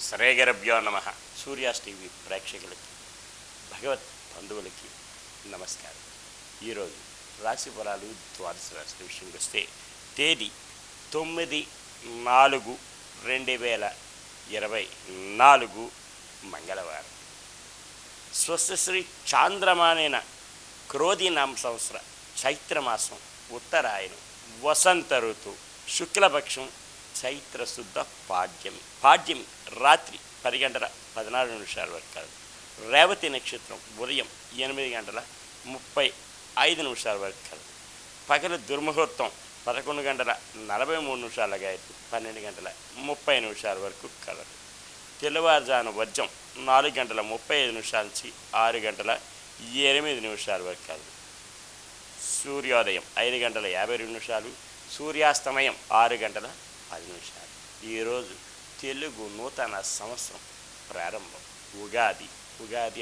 శ్రీగురుభ్యో నమ. సూర్యాస్ టీవీ ప్రేక్షకులకి, భగవత్ బంధువులకి నమస్కారం. ఈరోజు రాశి ఫలాలు ద్వాదశ రాశుల విషయంకి వస్తే తేదీ 9/4/2024 మంగళవారం. స్వస్తిశ్రీ చాంద్రమానేన క్రోధినామ సంవత్సర చైత్రమాసం ఉత్తరాయణం వసంత ఋతువు శుక్లపక్షం చైత్రశుద్ధ పాడ్యమి రాత్రి 10:16 వరకు కలదు. రేవతి నక్షత్రం ఉదయం 8:35 వరకు కలదు. పగలు దుర్ముహూర్తం 11:43 గాయత్రి 12:30 వరకు కలదు. తెల్లవారుజాను వర్జం 4:35 నుంచి 6:08 వరకు కలదు. సూర్యోదయం 5:52, సూర్యాస్తమయం 6:10. ఈరోజు తెలుగు నూతన సంవత్సరం ప్రారంభం. ఉగాది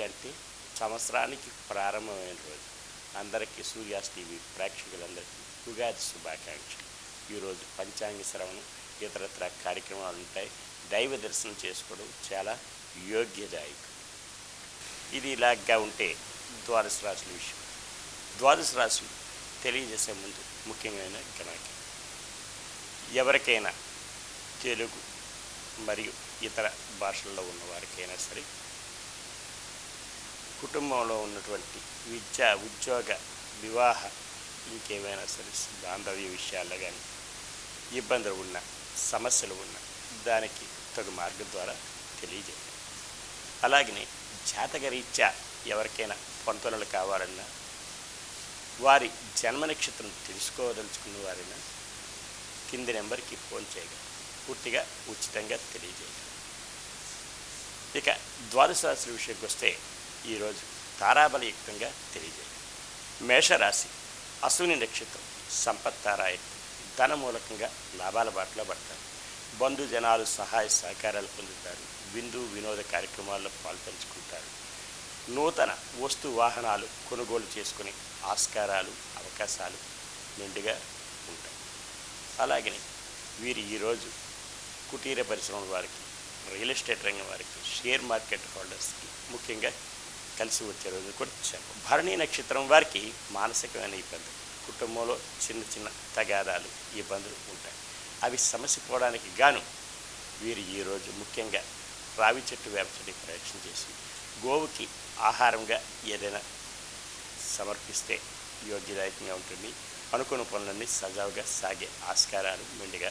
అంటే సంవత్సరానికి ప్రారంభమైన రోజు. అందరికీ సూర్యాస్ టీవీ ప్రేక్షకులందరికీ ఉగాది శుభాకాంక్షలు. ఈరోజు పంచాంగ శ్రవణం ఇతరత్ర కార్యక్రమాలు ఉంటాయి. దైవ దర్శనం చేసుకోవడం చాలా యోగ్యదాయకం. ఇది ఇలాగా ఉంటే ద్వాదశ రాశుల విషయం. ద్వాదశ రాశులు తెలియజేసే ముందు ముఖ్యమైన గణాంకం. ఎవరికైనా తెలుగు మరియు ఇతర భాషల్లో ఉన్నవారికైనా సరే కుటుంబంలో ఉన్నటువంటి విద్య, ఉద్యోగ, వివాహ, ఇంకేమైనా సరే బాంధవ్య విషయాల్లో కానీ ఇబ్బందులు ఉన్న, సమస్యలు ఉన్న దానికి తగు మార్గం ద్వారా తెలియజేయాలి. అలాగనే జాతకరీత్యా ఎవరికైనా పొంతనలు కావాలన్నా, వారి జన్మ నక్షత్రం తెలుసుకోదలుచుకున్న వారైనా కింది నెంబర్కి ఫోన్ చేయగలరు. పూర్తిగా ఉచితంగా తెలియజేయగలరు. ఇక ద్వాదశ రాశుల విషయంకి వస్తే ఈరోజు తారాబలయుక్తంగా తెలియజేయగలరు. మేషరాశి అశ్విని నక్షత్రం సంపత్తారాయత్వం ధన మూలకంగా లాభాల బాటలో పడతారు. బంధుజనాలు సహాయ సహకారాలు పొందుతారు. విందు వినోద కార్యక్రమాల్లో పాల్పంచుకుంటారు. నూతన వస్తు వాహనాలు కొనుగోలు చేసుకునే ఆస్కారాలు, అవకాశాలు మెండుగా ఉంటాయి. అలాగనే వీరు ఈరోజు కుటీర పరిశ్రమల వారికి, రియల్ ఎస్టేట్ రంగం వారికి, షేర్ మార్కెట్ హోల్డర్స్కి ముఖ్యంగా కలిసి వచ్చే రోజు కూడా చెప్పారు. భరణి నక్షత్రం వారికి మానసికమైన ఇబ్బందులు, కుటుంబంలో చిన్న చిన్న తగాదాలు, ఇబ్బందులు ఉంటాయి. అవి సమసిపోవడానికి గాను వీరు ఈరోజు ముఖ్యంగా రావి చెట్టు, వేప చెట్టు ప్రయత్నం చేసి గోవుకి ఆహారంగా ఏదైనా సమర్పిస్తే యోగ్యదాయకంగా ఉంటుంది. అనుకున్న పనులన్నీ సజావుగా సాగే ఆస్కారాలు మెండుగా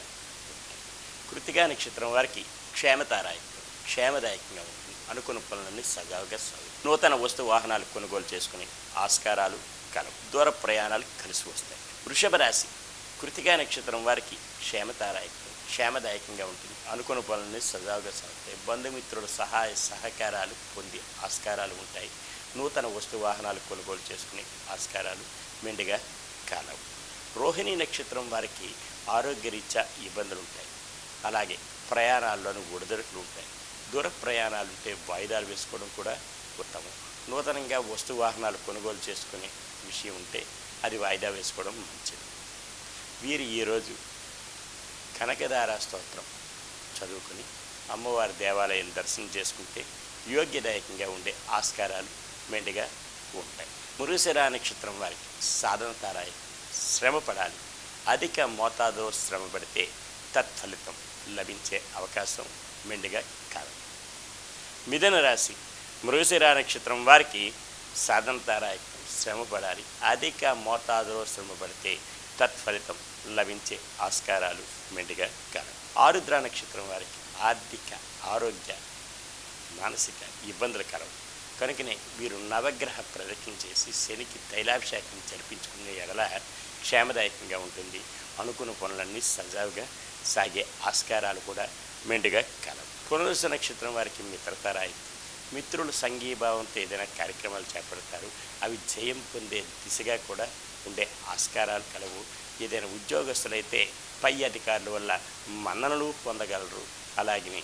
ఉంటాయి. కృతికా నక్షత్రం వారికి క్షేమదాయకంగా ఉంటుంది. అనుకున్న పనులన్నీ సజావుగా సాగు. నూతన వస్తు వాహనాలు కొనుగోలు చేసుకుని ఆస్కారాలు కలవు. దూర ప్రయాణాలు కలిసి వస్తాయి. వృషభ రాశి కృతికా నక్షత్రం వారికి క్షేమదాయకంగా ఉంటుంది. అనుకున్న పనులన్నీ సజావుగా సాగుతాయి. బంధుమిత్రుల సహాయ సహకారాలు పొందే ఆస్కారాలు ఉంటాయి. నూతన వస్తు వాహనాలు కొనుగోలు చేసుకునే ఆస్కారాలు మెండుగా కాలవు. రోహిణి నక్షత్రం వారికి ఆరోగ్యరీత్యా ఇబ్బందులు ఉంటాయి. అలాగే ప్రయాణాల్లోనూ ఒడిదుడుకులు ఉంటాయి. దూర ప్రయాణాలు ఉంటే వాయిదాలు వేసుకోవడం కూడా ఉత్తమం. నూతనంగా వస్తు వాహనాలు కొనుగోలు చేసుకునే విషయం ఉంటే అది వాయిదా వేసుకోవడం మంచిది. వీరు ఈరోజు కనకదార స్తోత్రం చదువుకుని అమ్మవారి దేవాలయం దర్శనం చేసుకుంటే యోగ్యదాయకంగా ఉండే ఆస్కారాలు మెండుగా ఉంటాయి. మృగశిర నక్షత్రం వారికి సాధన తారాయి శ్రమ పడాలి. అధిక మోతాదులో శ్రమ పడితే తత్ఫలితం లభించే అవకాశం మెండుగా కాదు. మిథున రాశి మృగశిర నక్షత్రం వారికి సాధన తారాయి శ్రమ పడాలి. అధిక మోతాదులో శ్రమ పడితే తత్ఫలితం లభించే ఆస్కారాలు మెండుగా కాదు. ఆరుద్ర నక్షత్రం వారికి ఆర్థిక, ఆరోగ్య, మానసిక ఇబ్బందులు కలవు. కనుకనే వీరు నవగ్రహ ప్రదక్షిణ చేసి శనికి తైలాభిషేకం జరిపించుకునే ఎడల క్షేమదాయకంగా ఉంటుంది. అనుకున్న పనులన్నీ సజావుగా సాగే ఆస్కారాలు కూడా మెండుగా కలవు. పునరుస నక్షత్రం వారికి మిత్రతారాయి. మిత్రులు సంఘీభావంతో ఏదైనా కార్యక్రమాలు చేపడతారు. అవి జయం పొందే దిశగా కూడా ఉండే ఆస్కారాలు కలవు. ఏదైనా ఉద్యోగస్తులైతే పై అధికారుల వల్ల మన్ననలు పొందగలరు. అలాగే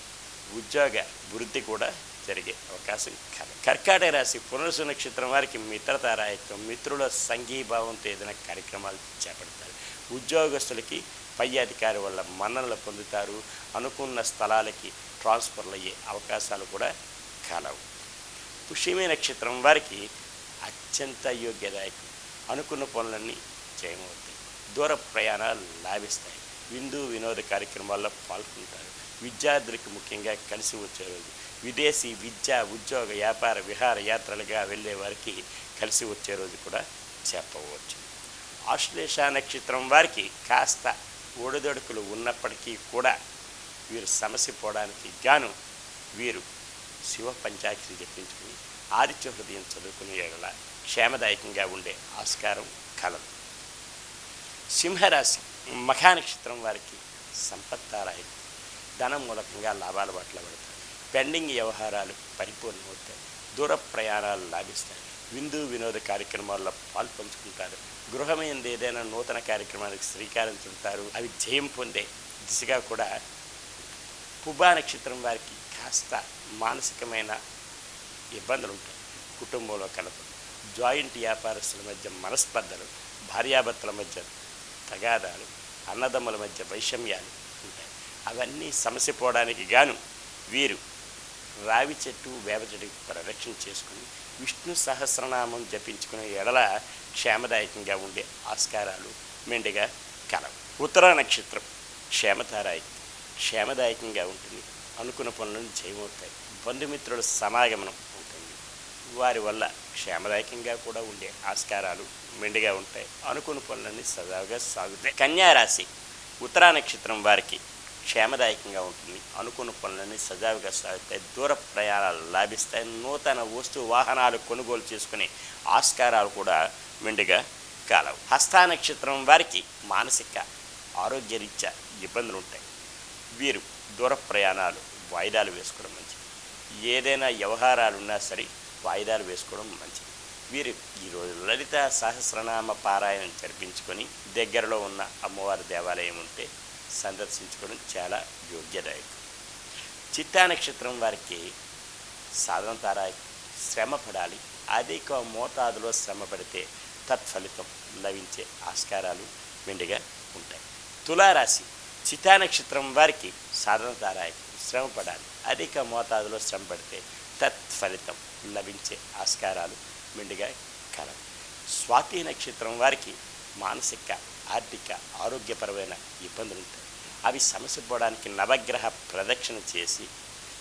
ఉద్యోగ వృద్ధి కూడా జరిగే అవకాశం కలదు. కర్కాటక రాశి పునరుసు నక్షత్రం వారికి మిత్రతారాయత్వం. మిత్రుల సంఘీభావంతో ఏదైనా కార్యక్రమాలు చేపడతారు. ఉద్యోగస్తులకి పై అధికారి వల్ల మన్ననలు పొందుతారు. అనుకున్న స్థలాలకి ట్రాన్స్ఫర్లు అయ్యే అవకాశాలు కూడా కలవు. పుష్యమి నక్షత్రం వారికి అత్యంత యోగ్యదాయకం. అనుకున్న పనులన్నీ జయమవుతాయి. దూర ప్రయాణాలు లాభిస్తాయి. విందు వినోద కార్యక్రమాల్లో పాల్గొంటారు. విద్యార్థులకు ముఖ్యంగా కలిసి వచ్చే రోజు. విదేశీ విద్య, ఉద్యోగ, వ్యాపార, విహార యాత్రలుగా వెళ్ళే వారికి కలిసి వచ్చే రోజు కూడా చెప్పవచ్చు. ఆశ్లేష నక్షత్రం వారికి కాస్త ఒడిదొడుకులు ఉన్నప్పటికీ కూడా వీరు సమస్య పోవడానికి గాను వీరు శివ పంచాక్షరి జపించుకుని ఆదిత్య హృదయం చదువుకునే ఎడల క్షేమదాయకంగా ఉండే ఆస్కారం కలదు. సింహరాశి మఖా నక్షత్రం వారికి సంపత్తారాయి. ధనం మూలకంగా లాభాల బాటలో పడతారు. పెండింగ్ వ్యవహారాలు పరిపూర్ణమవుతాయి. దూర ప్రయాణాలు లాభిస్తాయి. విందు వినోద కార్యక్రమాల్లో పాల్పంచుకుంటారు. గృహమైంది ఏదైనా నూతన కార్యక్రమానికి శ్రీకారం చుడతారు. అవి జయం పొందే దిశగా కూడా. పుబ్బా నక్షత్రం వారికి కాస్త మానసికమైన ఇబ్బందులు ఉంటాయి. కుటుంబంలో కలపదు. జాయింట్ వ్యాపారస్తుల మధ్య మనస్పర్ధలు, భార్యాభర్తల మధ్య తగాదాలు, అన్నదమ్ముల మధ్య వైషమ్యాలు ఉంటాయి. అవన్నీ సమస్య పోవడానికి గాను వీరు రావి చెట్టు, వేప చెట్టుకి ప్రదక్షిణ చేసుకుని విష్ణు సహస్రనామం జపించుకునే ఎడల క్షేమదాయకంగా ఉండే ఆస్కారాలు మెండుగా కలవు. ఉత్తర నక్షత్రం క్షేమదాయకంగా ఉంటుంది. అనుకున్న పనులను జయమవుతాయి. బంధుమిత్రుల సమాగమనం ఉంటుంది. వారి వల్ల క్షేమదాయకంగా కూడా ఉండే ఆస్కారాలు మెండుగా ఉంటాయి. అనుకున్న పనులన్నీ సజావుగా సాగుతాయి. కన్యారాశి ఉత్తరా నక్షత్రం వారికి క్షేమదాయకంగా ఉంటుంది. అనుకున్న పనులన్నీ సజావుగా సాగుతాయి. దూర ప్రయాణాలు లాభిస్తాయి. నూతన వస్తు వాహనాలు కొనుగోలు చేసుకునే ఆస్కారాలు కూడా మెండుగా కలవు. హస్త నక్షత్రం వారికి మానసిక ఆరోగ్యరీత్యా ఇబ్బందులు ఉంటాయి. వీరు దూర ప్రయాణాలు వాయిదాలు వేసుకోవడం మంచిది. ఏదైనా వ్యవహారాలు ఉన్నా సరే వాయిదాలు వేసుకోవడం మంచిది. వీరు ఈరోజు లలిత సహస్రనామ పారాయణం జరిపించుకొని దగ్గరలో ఉన్న అమ్మవారి దేవాలయం ఉంటే సందర్శించుకోవడం చాలా యోగ్యదాయకం. చిత్తా నక్షత్రం వారికి సాధనతారాయకం. శ్రమ పడాలి. అధిక మోతాదులో శ్రమ పడితే తత్ఫలితం లభించే ఆస్కారాలు మెండుగా ఉంటాయి. తులారాశి చిత్తా నక్షత్రం వారికి సాధనతారాయకం. శ్రమ పడాలి. అధిక మోతాదులో శ్రమ పడితే తత్ఫలితం లభించే ఆస్కారాలు మెండుగా కలవు. స్వాతి నక్షత్రం వారికి మానసిక, ఆర్థిక, ఆరోగ్యపరమైన ఇబ్బందులు ఉంటాయి. అవి సమస్య పోవడానికి నవగ్రహ ప్రదక్షిణ చేసి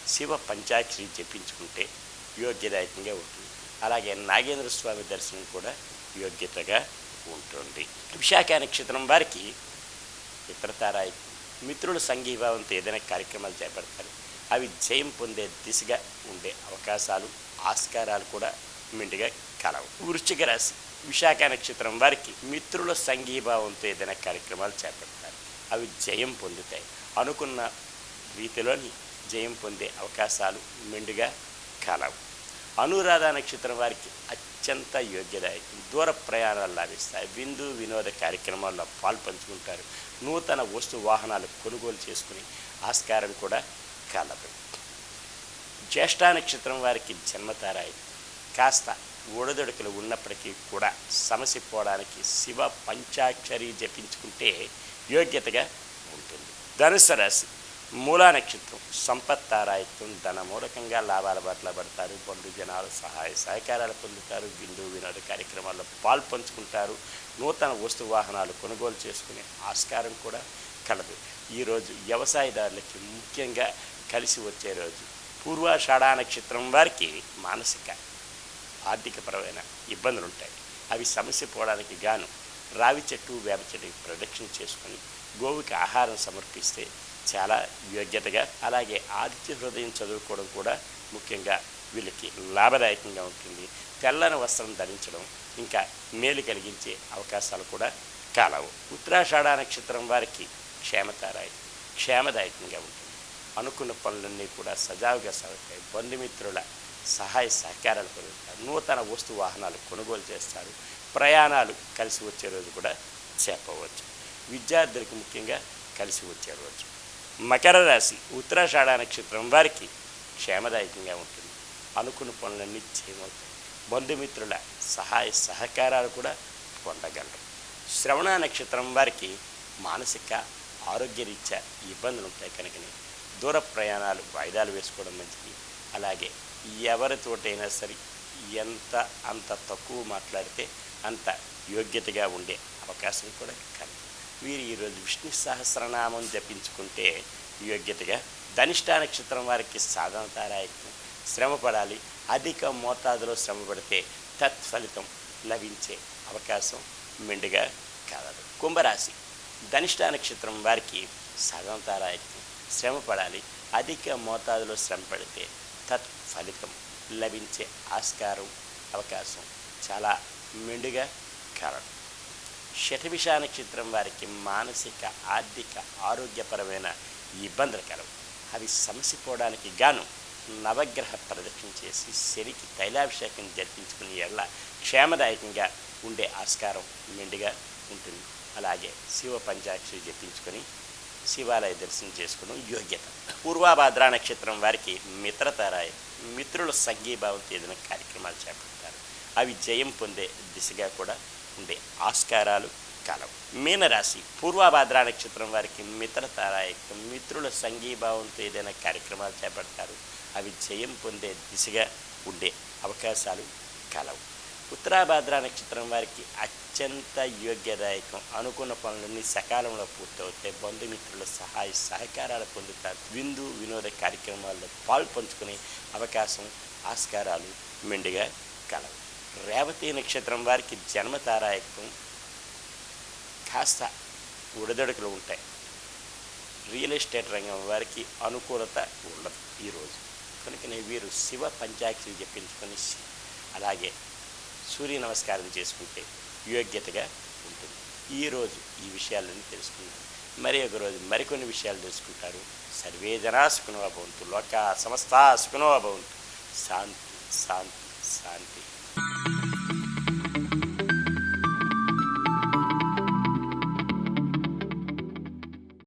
శివ పంచాక్షరి జపించుకుంటే యోగ్యదాయకంగా ఉంటుంది. అలాగే నాగేంద్ర స్వామి దర్శనం కూడా యోగ్యతగా ఉంటుంది. విశాఖ నక్షత్రం వారికి మిత్రతారాయి. మిత్రుల సంఘీభావంతో ఏదైనా కార్యక్రమాలు చేపడతారు. అవి జయం పొందే దిశగా ఉండే అవకాశాలు, ఆస్కారాలు కూడా మెండుగా కలవు. వృశ్చిక రాశి విశాఖ నక్షత్రం వారికి మిత్రుల సంఘీభావంతో ఏదైనా కార్యక్రమాలు చేపడతారు. అవి జయం పొందుతాయి. అనుకున్న రీతిలోని జయం పొందే అవకాశాలు మెండుగా కలవు. అనురాధ నక్షత్రం వారికి అత్యంత యోగ్యదాయకం. దూర ప్రయాణాలు లాభిస్తాయి. విందు వినోద కార్యక్రమాల్లో పాల్పంచుకుంటారు. నూతన వస్తు వాహనాలు కొనుగోలు చేసుకుని ఆస్కారం కూడా కలదు. జ్యేష్ఠ నక్షత్రం వారికి జన్మతారాయి. కాస్త ఒడిదొడుకులు ఉన్నప్పటికీ కూడా సమస్య పోవడానికి శివ పంచాక్షరి జపించుకుంటే యోగ్యతగా ఉంటుంది. ధనుస్సు రాశి మూలా నక్షత్రం సంపత్తారాయత్వం. ధన మూలకంగా లాభాల బాటలో పడతారు. బంధు జనాలు సహాయ సహకారాలు పొందుతారు. విందు వినోద కార్యక్రమాల్లో పాల్పంచుకుంటారు. నూతన వస్తు వాహనాలు కొనుగోలు చేసుకునే ఆస్కారం కూడా కలదు. ఈరోజు వ్యవసాయదారులకి ముఖ్యంగా కలిసి వచ్చే రోజు. పూర్వాషాఢ నక్షత్రం వారికి మానసిక, ఆర్థికపరమైన ఇబ్బందులు ఉంటాయి. అవి సమస్య పోవడానికి గాను రావి చెట్టు, వేప చెట్టుకి ప్రదక్షిణ చేసుకొని గోవుకి ఆహారం సమర్పిస్తే చాలా యోగ్యతగా. అలాగే ఆదిత్య హృదయం చదువుకోవడం కూడా ముఖ్యంగా వీళ్ళకి లాభదాయకంగా ఉంటుంది. తెల్లని వస్త్రం ధరించడం ఇంకా మేలు కలిగించే అవకాశాలు కూడా కలవు. ఉత్తరాషాఢ నక్షత్రం వారికి క్షేమదాయకంగా ఉంటుంది. అనుకున్న పనులన్నీ కూడా సజావుగా సాగుతాయి. బంధుమిత్రుల సహాయ సహకారాలు పొందుతారు. నూతన వస్తు వాహనాలు కొనుగోలు చేస్తారు. ప్రయాణాలు కలిసి వచ్చే రోజు కూడా చెప్పవచ్చు. విద్యార్థులకు ముఖ్యంగా కలిసి వచ్చే రోజు. మకర రాశి ఉత్తరాషాఢ నక్షత్రం వారికి క్షేమదాయకంగా ఉంటుంది. అనుకున్న పనులన్నీ చేయమవుతాయి. బంధుమిత్రుల సహాయ సహకారాలు కూడా పొందగలరు. శ్రవణ నక్షత్రం వారికి మానసిక, ఆరోగ్యరీత్యా ఇబ్బందులు ఉంటాయి కనుకనే దూర ప్రయాణాలు వాయిదాలు వేసుకోవడం మంచిది. అలాగే ఎవరితోటైనా సరే ఎంత అంత తక్కువ మాట్లాడితే అంత యోగ్యతగా ఉండే అవకాశం కూడా కలదు. వీరు ఈరోజు విష్ణు సహస్రనామం జపించుకుంటే యోగ్యతగా. ధనిష్ట నక్షత్రం వారికి సాధనతారాయకం, శ్రమ పడాలి, అధిక మోతాదులో శ్రమ పడితే తత్ఫలితం లభించే అవకాశం మెండుగా కలదు. కుంభరాశి ధనిష్ట నక్షత్రం వారికి సాధనతారాయకం, శ్రమ పడాలి, అధిక మోతాదులో శ్రమ పడితే తత్ఫలితం లభించే ఆస్కారం అవకాశం చాలా మెండుగా కలదు. శతభిష నక్షత్రం వారికి మానసిక ఆర్థిక ఆరోగ్యపరమైన ఇబ్బందులు కలవు. అవి సమసిపోవడానికి గాను నవగ్రహ ప్రదక్షిణ చేసి శనికి తైలాభిషేకం జరిపించుకుని ఎడల క్షేమదాయకంగా ఉండే ఆస్కారం మెండుగా ఉంటుంది. అలాగే శివ పంచాక్షరి జపించుకొని శివాలయ దర్శనం చేసుకోవడం యోగ్యత. పూర్వాభాద్ర నక్షత్రం వారికి మిత్రతారాయ, మిత్రుల సంఘీభావంతో ఏదైనా కార్యక్రమాలు చేపడతారు. అవి జయం పొందే దిశగా కూడా ఉండే ఆస్కారాలు కలవు. మీనరాశి పూర్వాభాద్ర నక్షత్రం వారికి మిత్రతారాయకం, మిత్రుల సంఘీభావంతో ఏదైనా కార్యక్రమాలు చేపడతారు. అవి జయం పొందే దిశగా ఉండే అవకాశాలు కలవు. ఉత్తరాభాద్ర నక్షత్రం వారికి అత్యంత యోగ్యదాయకం, అనుకున్న పనులన్నీ సకాలంలో పూర్తవుతాయి. బంధుమిత్రుల సహాయ సహకారాలు పొందుతారు. విందు వినోద కార్యక్రమాల్లో పాల్పంచుకునే అవకాశం ఆస్కారాలు మెండుగా కలవు. రేవతి నక్షత్రం వారికి జన్మతారాయకం, కాస్త ఒడిదొడుకులు ఉంటాయి. రియల్ ఎస్టేట్ రంగం వారికి అనుకూలత ఉండదు ఈరోజు కనుకనే వీరు శివ పంచాక్షరి జపించుకొని అలాగే సూర్య నమస్కారం చేసుకుంటే యోగ్యతగా ఉంటుంది. ఈరోజు ఈ విషయాలన్నీ తెలుసుకుందాం. మరి ఒక రోజు మరికొన్ని విషయాలు తెలుసుకుంటారు. సర్వే జనా సుఖినో భవంతు, లోకా సమస్తా సుఖినో భవంతు. శాంతి శాంతి శాంతి.